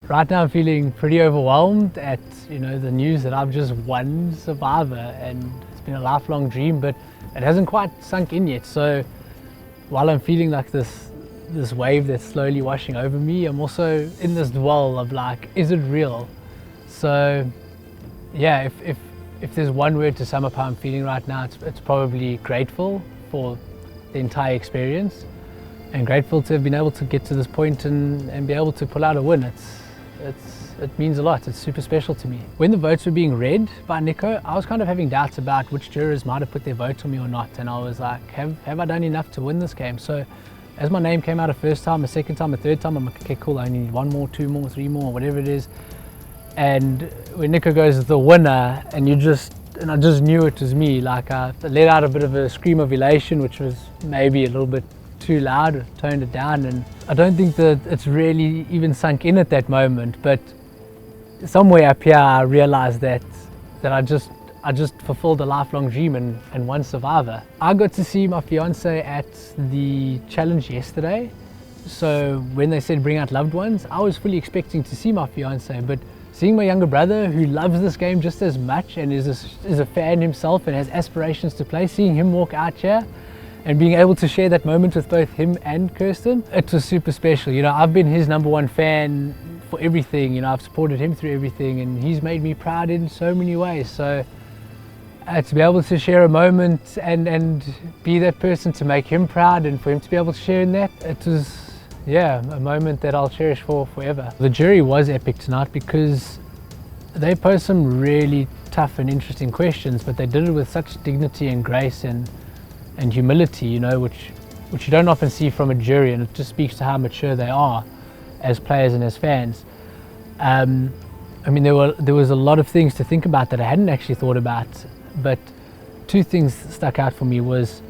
Right now I'm feeling pretty overwhelmed at the news that I've just won Survivor, and it's been a lifelong dream, but it hasn't quite sunk in yet. So while I'm feeling like this wave that's slowly washing over me, I'm also in this dwell of like, is it real? So yeah, if there's one word to sum up how I'm feeling right now, it's probably grateful for the entire experience, and grateful to have been able to get to this point and be able to pull out a win. It means a lot. It's super special to me. When the votes were being read by Nico, I was kind of having doubts about which jurors might have put their vote on me or not, and I was like, have I done enough to win this game? So as my name came out a first time, a second time, a third time, I'm like, okay, cool, I only need 1 more, 2 more, 3 more, whatever it is. And when Nico goes the winner, and I just knew it was me, like I let out a bit of a scream of elation, which was maybe a little bit too loud, toned it down, and I don't think that it's really even sunk in at that moment, but somewhere up here I realized that I just fulfilled a lifelong dream and won Survivor. I got to see my fiance at the challenge yesterday, so when they said bring out loved ones, I was fully expecting to see my fiance, but seeing my younger brother, who loves this game just as much and is a fan himself and has aspirations to play, seeing him walk out here and being able to share that moment with both him and Kirsten, it was super special. I've been his #1 fan for everything. I've supported him through everything, and he's made me proud in so many ways. So to be able to share a moment and be that person to make him proud, and for him to be able to share in that, it was, yeah, a moment that I'll cherish for forever. The jury was epic tonight because they posed some really tough and interesting questions, but they did it with such dignity and grace and humility, which you don't often see from a jury, and it just speaks to how mature they are as players and as fans. I mean, there was a lot of things to think about that I hadn't actually thought about, but 2 things stuck out for me was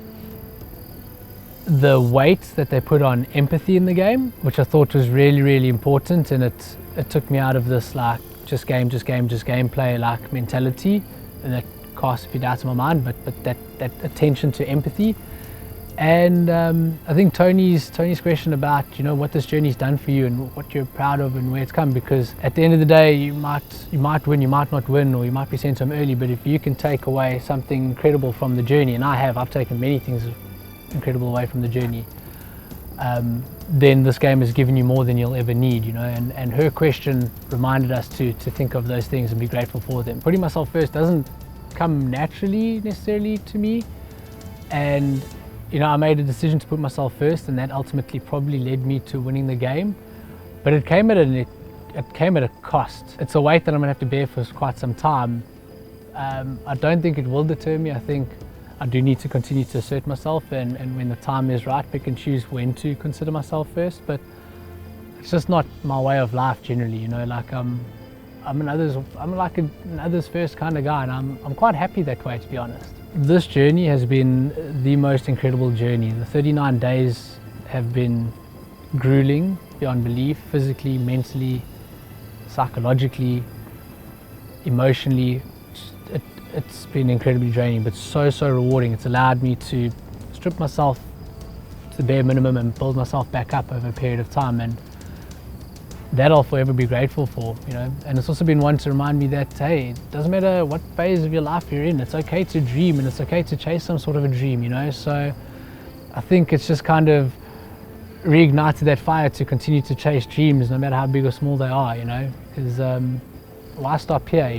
the weight that they put on empathy in the game, which I thought was really, really important, and it took me out of this like just game play like mentality, and that cast a few doubts in my mind, but that attention to empathy. And I think Tony's question about what this journey's done for you and what you're proud of and where it's come, because at the end of the day you might win, you might not win, or you might be sent home early, but if you can take away something incredible from the journey, and I've taken many things incredible away from the journey, then this game has given you more than you'll ever need, and her question reminded us to think of those things and be grateful for them. Putting myself first doesn't come naturally necessarily to me, and I made a decision to put myself first, and that ultimately probably led me to winning the game, but it came at a cost. It's a weight that I'm gonna have to bear for quite some time. I don't think it will deter me. I think I do need to continue to assert myself, and when the time is right, pick and choose when to consider myself first, but it's just not my way of life generally, like I'm like an others first kind of guy, and I'm quite happy that way, to be honest. This journey has been the most incredible journey. The 39 days have been grueling beyond belief, physically, mentally, psychologically, emotionally. It's been incredibly draining, but so rewarding. It's allowed me to strip myself to the bare minimum and build myself back up over a period of time, and that I'll forever be grateful for, And it's also been one to remind me that, hey, it doesn't matter what phase of your life you're in, it's okay to dream, and it's okay to chase some sort of a dream, So I think it's just kind of reignited that fire to continue to chase dreams, no matter how big or small they are, Because why stop here,